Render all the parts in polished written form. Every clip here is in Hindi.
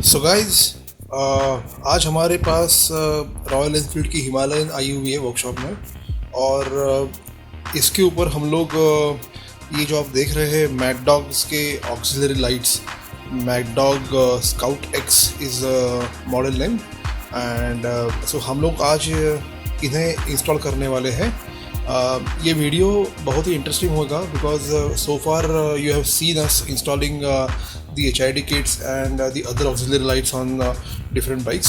सो गाइज, आज हमारे पास रॉयल एनफील्ड की हिमालयन आई हुई है वर्कशॉप में। और इसके ऊपर हम लोग ये जो आप देख रहे हैं मैड डॉग्स के auxiliary lights, mad dog scout x is model name. And so हम लोग आज इन्हें इंस्टॉल करने वाले हैं। ये वीडियो बहुत ही इंटरेस्टिंग होगा because so far you have seen us installing the HID kits and the other auxiliary lights on different bikes।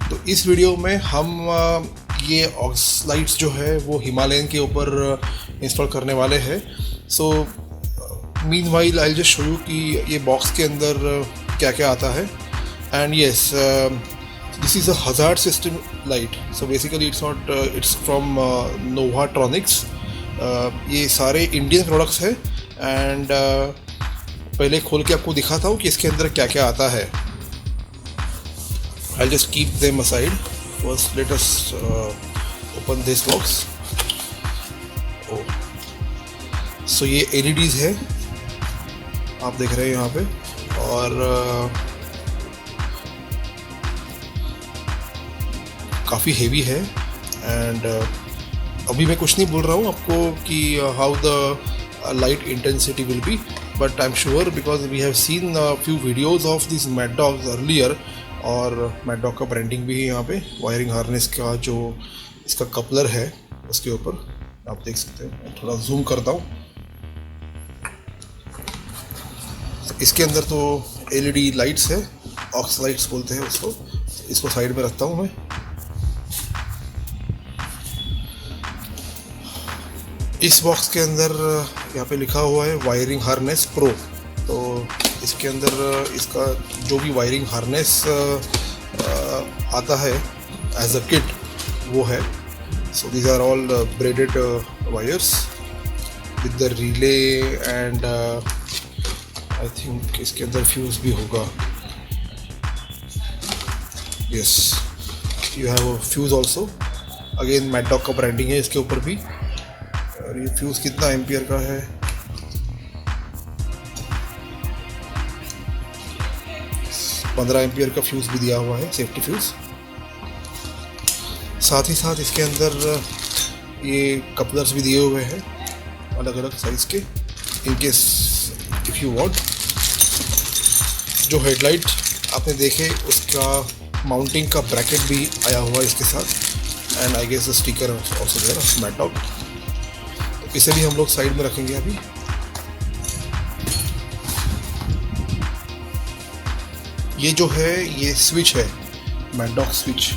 तो इस वीडियो में हम ये ऑक्स लाइट्स जो है वो हिमालयन के ऊपर इंस्टॉल करने वाले हैं। So meanwhile I just show you कि ये बॉक्स के अंदर क्या क्या आता है। And yes, this is a hazard system light. So basically it's from Novatronics. ये सारे इंडियन प्रोडक्ट्स हैं। एंड पहले खोल के आपको दिखाता हूँ कि इसके अंदर क्या क्या आता है। I'll just keep them aside. First, let us open this box. Oh, so ये LEDs है, आप देख रहे हैं यहाँ पे। और काफ़ी हेवी है। एंड अभी मैं कुछ नहीं बोल रहा हूँ आपको कि how the light intensity will be, but I'm sure because we have seen a few videos of these Mad Dogs earlier। और Mad Dog का ब्रांडिंग भी है यहाँ पे। वायरिंग हार्नेस का जो इसका कपलर है उसके ऊपर आप देख सकते हैं। थोड़ा जूम करता हूँ। इसके अंदर तो LED लाइट्स है, ऑक्स लाइट्स बोलते हैं उसको। इसको साइड में रखता हूँ मैं। इस बॉक्स के अंदर यहाँ पे लिखा हुआ है वायरिंग हार्नेस प्रो। तो इसके अंदर इसका जो भी वायरिंग हार्नेस आता है एज अ किट वो है। So these are all braided wires with the relay. And I think इसके अंदर फ्यूज़ भी होगा। Yes, you have fuse also. Again mad dog का ब्रांडिंग है इसके ऊपर भी। और ये फ्यूज़ कितना एम्पियर का है? 15 एम्पियर का फ्यूज़ भी दिया हुआ है, सेफ्टी फ्यूज़। साथ ही साथ इसके अंदर ये कपलर्स भी दिए हुए हैं अलग अलग साइज़ के, in case if you want. जो हेडलाइट आपने देखे उसका माउंटिंग का ब्रैकेट भी आया हुआ है इसके साथ। And I guess the sticker also there of mad dog. इसे भी हम लोग साइड में रखेंगे अभी। ये जो है ये स्विच है, मैड डॉग स्विच,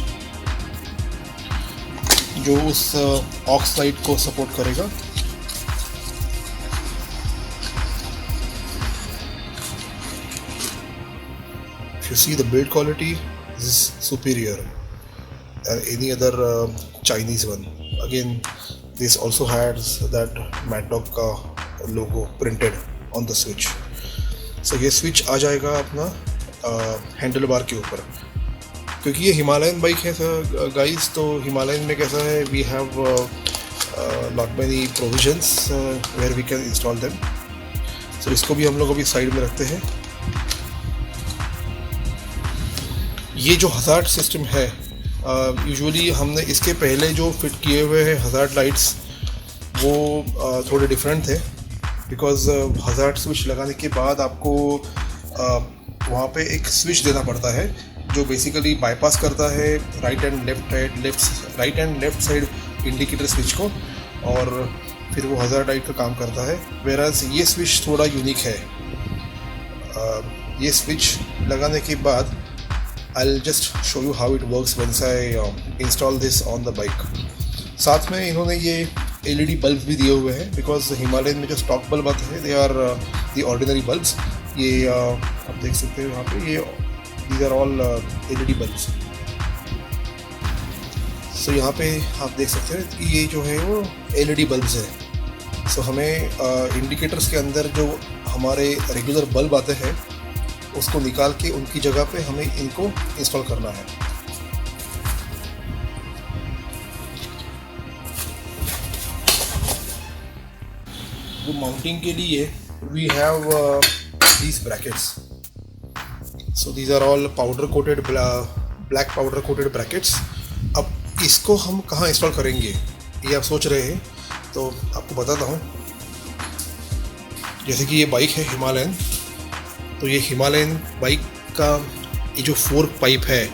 जो उस ऑक्स लाइट को सपोर्ट करेगा। If you see the build quality, this is superior than any other Chinese one. Again, this also has that Mad Dog का logo printed on the switch। so ये switch आ जाएगा अपना हैंडल बार के ऊपर। क्योंकि ये हिमालयन बाइक है गाइस, तो हिमालयन में कैसा है, we have not many provisions where we can install them. So इसको भी हम लोग अभी साइड में रखते हैं। ये जो हज़ार्ड सिस्टम है, यूजुअली हमने इसके पहले जो फिट किए हुए हैं हज़ार्ड लाइट्स वो थोड़े डिफरेंट थे। बिकॉज हज़ार्ड स्विच लगाने के बाद आपको वहाँ पे एक स्विच देना पड़ता है जो बेसिकली बाईपास करता है right and left side indicator switch को, और फिर वो हज़ार्ड लाइट का काम करता है। वेराज ये स्विच थोड़ा यूनिक है। ये स्विच लगाने के बाद I'll just show you how it works once I install this on the bike। साथ में इन्होंने ये LED बल्ब भी दिए हुए हैं, बिकॉज हिमालयन में जो स्टॉक बल्ब आते हैं they are the ordinary bulbs. ये आप देख सकते हो यहाँ पे, ये these are all LED bulbs. So यहाँ पे आप देख सकते हैं कि ये जो है वो LED बल्ब्स है। सो हमें इंडिकेटर्स के अंदर जो हमारे रेगुलर बल्ब आते हैं उसको निकाल के उनकी जगह पे हमें इनको इंस्टॉल करना है। वो माउंटिंग के लिए we have these brackets। So these are all powder coated, black powder coated brackets. अब इसको हम कहाँ इंस्टॉल करेंगे ये आप सोच रहे हैं, तो आपको बताता हूँ। जैसे कि ये बाइक है हिमालयन, तो ये हिमालयन बाइक का ये जो फोर्क पाइप है,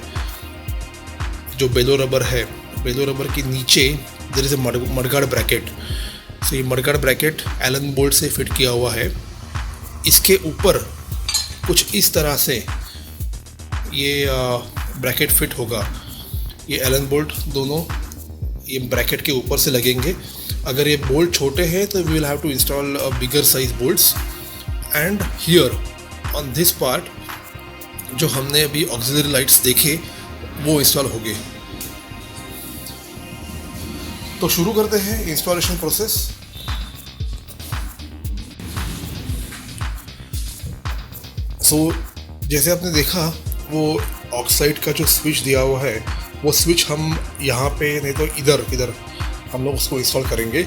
जो बेलो रबर है, बेलो रबर के नीचे there is a mudguard bracket. So ये मडगार्ड ब्रैकेट एलन बोल्ट से फिट किया हुआ है। इसके ऊपर कुछ इस तरह से ये ब्रैकेट फिट होगा। ये एलन बोल्ट दोनों ये ब्रैकेट के ऊपर से लगेंगे। अगर ये बोल्ट छोटे हैं तो we will have to install bigger size bolts. And here on this part जो हमने अभी ऑक्सिलरी लाइट्स देखे वो इंस्टॉल हो गए। तो शुरू करते हैं इंस्टॉलेशन प्रोसेस। सो जैसे आपने देखा वो ऑक्साइड का जो स्विच दिया हुआ है, वो स्विच हम यहाँ पे नहीं तो इधर हम लोग उसको इंस्टॉल करेंगे।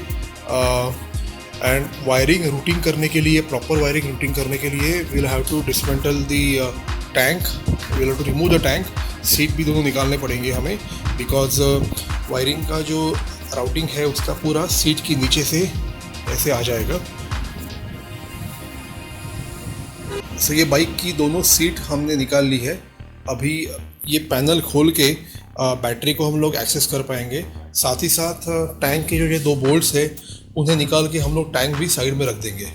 एंड वायरिंग रूटिंग करने के लिए, प्रॉपर वायरिंग रूटिंग करने के लिए we will have to dismantle the tank, we will have to remove the tank. Seat भी दोनों निकालने पड़ेंगे हमें, बिकॉज वायरिंग का जो राउटिंग है उसका पूरा सीट के नीचे से ऐसे आ जाएगा। सो ये बाइक की दोनों सीट हमने निकाल ली है। अभी ये पैनल खोल के बैटरी को हम लोग एक्सेस कर पाएंगे। साथ ही साथ टैंक के जो ये 2 बोल्ट्स है उन्हें निकाल के हम लोग टैंक भी साइड में रख देंगे।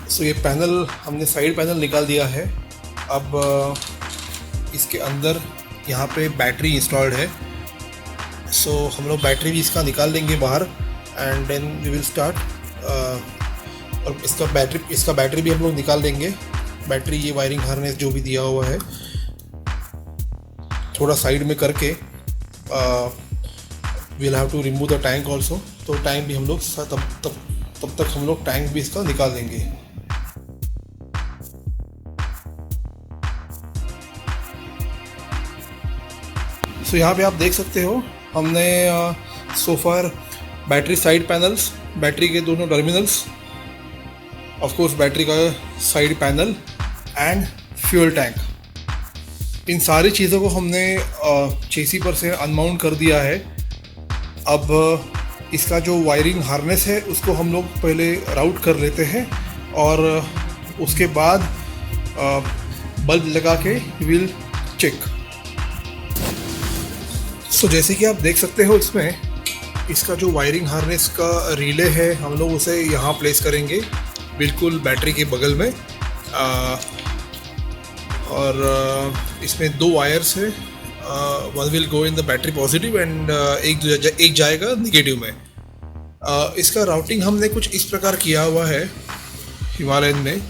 सो ये पैनल हमने साइड पैनल निकाल दिया है। अब इसके अंदर यहाँ पे बैटरी इंस्टॉल्ड है। सो हम लोग बैटरी भी इसका निकाल देंगे बाहर and then we will start. और इसका बैटरी भी हम लोग निकाल देंगे। बैटरी ये वायरिंग हार्नेस जो भी दिया हुआ है थोड़ा साइड में करके we will have to remove the tank also. तो टैंक भी हम लोग तब तक हम लोग टैंक भी इसका निकाल देंगे। सो यहाँ पे आप देख सकते हो हमने so far battery side panels, battery के दोनों टर्मिनल्स, ऑफ कोर्स बैटरी का side panel and fuel tank, इन सारी चीज़ों को हमने चेसी पर से अनमाउंट कर दिया है। अब इसका जो वायरिंग हार्नेस है उसको हम लोग पहले राउट कर लेते हैं और उसके बाद बल्ब लगा के विल चेक। सो जैसे कि आप देख सकते हो इसमें इसका जो वायरिंग हार्नेस का रिले है हम लोग उसे यहाँ प्लेस करेंगे बिल्कुल बैटरी के बगल में। और इसमें 2 वायर्स है, one will go in the battery positive and एक जाएगा निगेटिव में। इसका राउटिंग हमने कुछ इस प्रकार किया हुआ है हिमालयन में।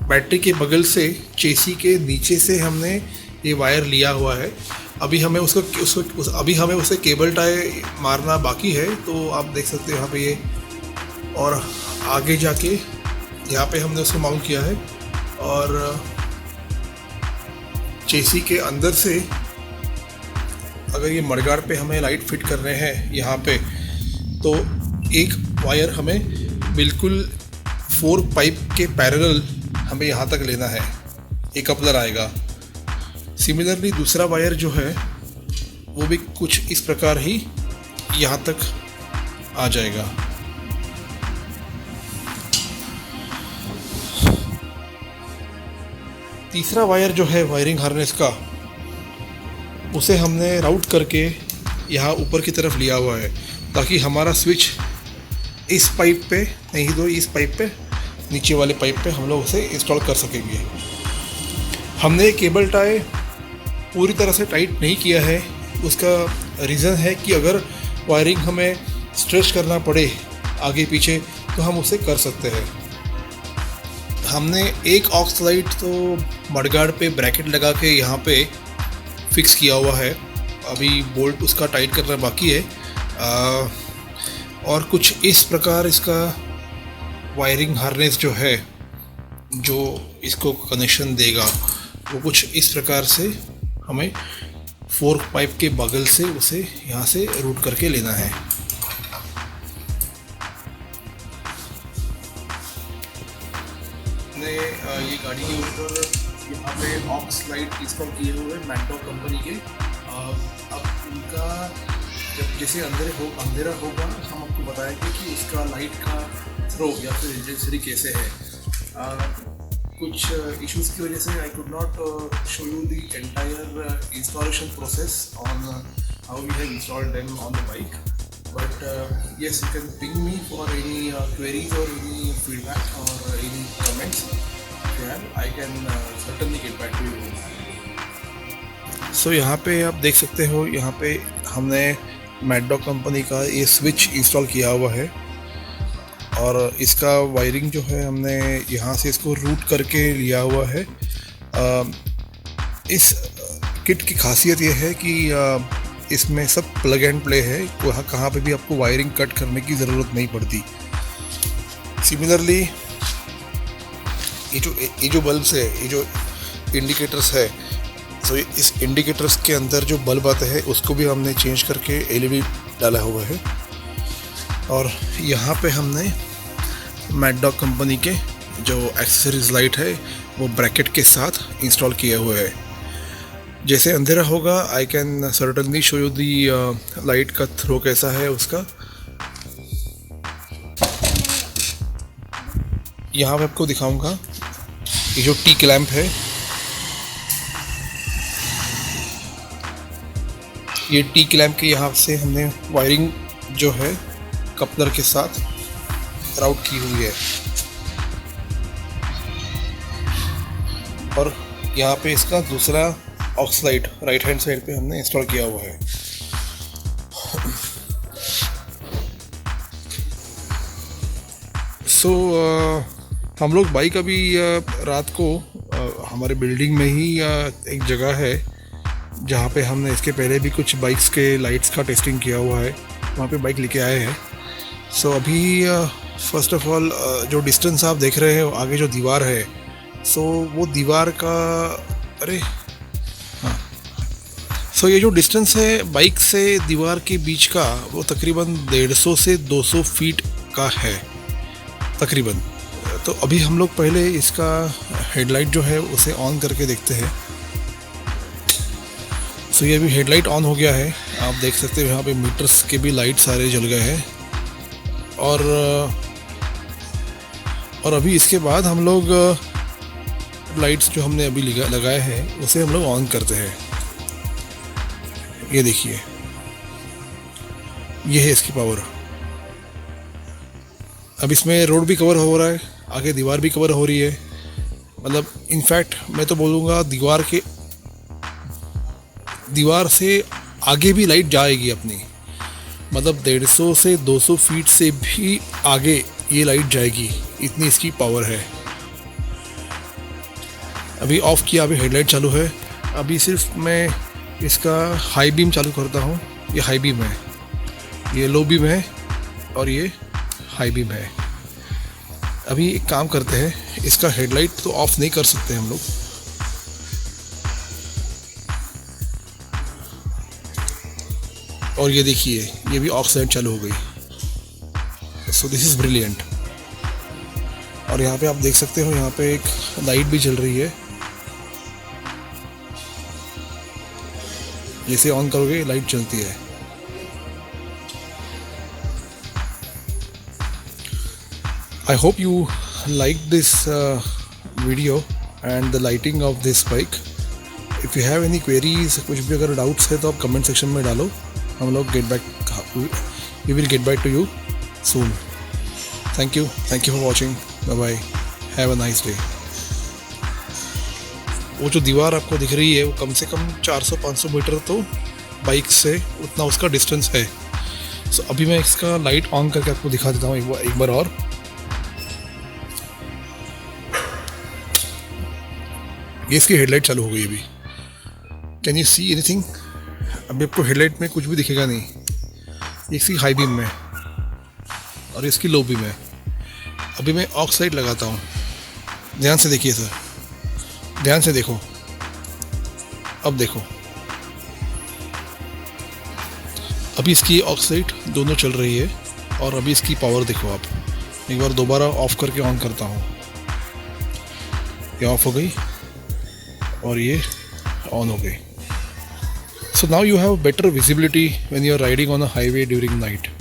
बैटरी के बगल से चेसी के नीचे से हमने ये वायर लिया हुआ है। अभी हमें अभी हमें उसे केबल टाई मारना बाकी है। तो आप देख सकते हो यहाँ पे ये, और आगे जाके यहाँ पे हमने उसको माउंट किया है। और चेसी के अंदर से अगर ये मडगार्ड पे हमें लाइट फिट करने हैं यहाँ पे, तो एक वायर हमें बिल्कुल 4 पाइप के पैरेलल हमें यहाँ तक लेना है, एक कपलर आएगा। सिमिलरली दूसरा वायर जो है वो भी कुछ इस प्रकार ही यहाँ तक आ जाएगा। तीसरा वायर जो है वायरिंग हार्नेस का, उसे हमने राउट करके यहाँ ऊपर की तरफ लिया हुआ है ताकि हमारा स्विच इस पाइप पे नहीं तो इस पाइप पे, नीचे वाले पाइप पे हम लोग उसे इंस्टॉल कर सकेंगे। हमने केबल टाई पूरी तरह से टाइट नहीं किया है। उसका रीज़न है कि अगर वायरिंग हमें स्ट्रेच करना पड़े आगे पीछे तो हम उसे कर सकते हैं। हमने एक ऑक्स लाइट तो मडगार्ड पे ब्रैकेट लगा के यहाँ पे फिक्स किया हुआ है। अभी बोल्ट उसका टाइट करना बाकी है। और कुछ इस प्रकार इसका वायरिंग हार्नेस जो है जो इसको कनेक्शन देगा वो कुछ इस प्रकार से हमें 4 पाइप के बगल से उसे यहाँ से रूट करके लेना है। अपने ये गाड़ी के ऊपर यहाँ पे ऑक्स लाइट इंस्टॉल किए हुए हैं मैकडॉक कंपनी के। अब उनका जब जैसे अंधेरा होगा हम आपको बताएंगे कि उसका लाइट का थ्रो या फिर इंटेंसिटी कैसे है। कुछ इश्यूज़ की वजह से I could not show you the entire installation process on how we have installed them on the bike, but yes, you can ping me for any queries or any feedback or any comments if you have. I can certainly get back to you. So यहाँ पे आप देख सकते हो, यहाँ पे हमने मैकडॉक कंपनी का ये स्विच इंस्टॉल किया हुआ है और इसका वायरिंग जो है हमने यहाँ से इसको रूट करके लिया हुआ है। इस किट की खासियत ये है कि इसमें सब प्लग एंड प्ले है, कहाँ पे भी आपको वायरिंग कट करने की ज़रूरत नहीं पड़ती। सिमिलरली ये जो बल्ब्स है, ये जो इंडिकेटर्स है, तो इस इंडिकेटर्स के अंदर जो बल्ब आते हैं उसको भी हमने चेंज करके एलईडी डाला हुआ है। और यहाँ पे हमने मैकडॉक कंपनी के जो एक्सेसरीज लाइट है वो ब्रैकेट के साथ इंस्टॉल किए हुए है। जैसे अंधेरा होगा I can certainly show you the light का थ्रो कैसा है उसका। यहाँ पे आपको दिखाऊंगा ये जो टी क्लैंप है, ये टी क्लैंप के यहाँ से हमने वायरिंग जो है कपलर के साथ राउट की हुई है और यहाँ पे इसका दूसरा aux light right hand side पे हमने इंस्टॉल किया हुआ है। हम लोग बाइक अभी रात को हमारे बिल्डिंग में ही एक जगह है जहाँ पे हमने इसके पहले भी कुछ बाइक्स के लाइट्स का टेस्टिंग किया हुआ है, वहाँ पे बाइक लेके आए हैं। अभी फर्स्ट ऑफ ऑल जो डिस्टेंस आप देख रहे हो आगे जो दीवार है, वो दीवार का ये जो डिस्टेंस है बाइक से दीवार के बीच का वो तकरीबन 150 से 200 फीट का है तकरीबन। तो अभी हम लोग पहले इसका हेडलाइट जो है उसे ऑन करके देखते हैं। ये अभी हेडलाइट ऑन हो गया है, आप देख सकते हो यहाँ पे मीटर्स के भी लाइट सारे जल गए हैं। और अभी इसके बाद हम लोग लाइट्स जो हमने अभी लगाए हैं उसे हम लोग ऑन करते हैं। ये देखिए, ये है इसकी पावर। अब इसमें रोड भी कवर हो रहा है, आगे दीवार भी कवर हो रही है। मतलब इनफैक्ट मैं तो बोलूँगा दीवार से आगे भी लाइट जाएगी अपनी, मतलब 150 से 200 फीट से भी आगे ये लाइट जाएगी, इतनी इसकी पावर है। अभी ऑफ़ किया, अभी हेडलाइट चालू है। अभी सिर्फ मैं इसका हाई बीम चालू करता हूँ। ये हाई बीम है, ये लो बीम है और ये हाई बीम है। अभी एक काम करते हैं, इसका हेडलाइट तो ऑफ़ नहीं कर सकते हम लोग। और ये देखिए, ये भी ऑफ साइड चालू हो गई। So this is brilliant. और यहाँ पे आप देख सकते हो, यहाँ पे एक लाइट भी जल रही है। जैसे ऑन करोगे लाइट चलती है। I hope you like this video and the lighting of this bike. If you have any queries, कुछ भी अगर डाउट्स है तो आप कमेंट सेक्शन में डालो, हम लोग we will get back to you soon. Thank you for watching. Bye bye. Have a nice day. वो जो दीवार आपको दिख रही है वो कम से कम 400-500 मीटर तो बाइक से उतना उसका डिस्टेंस है। सो अभी मैं इसका लाइट ऑन करके आपको दिखा देता हूँ एक बार और। ये इसकी हेडलाइट चालू हो गई अभी। Can you see anything? अभी आपको हेडलाइट में कुछ भी दिखेगा नहीं। इसकी हाई बीम में और इसकी लो बीम है। अभी मैं ऑक्स लाइट लगाता हूँ, ध्यान से देखिए सर, ध्यान से देखो। अब देखो, अभी इसकी ऑक्स लाइट दोनों चल रही है और अभी इसकी पावर देखो आप। एक बार दोबारा ऑफ करके ऑन करता हूँ। ये ऑफ हो गई और ये ऑन हो गई. So now you have better visibility when you are riding on a highway during night.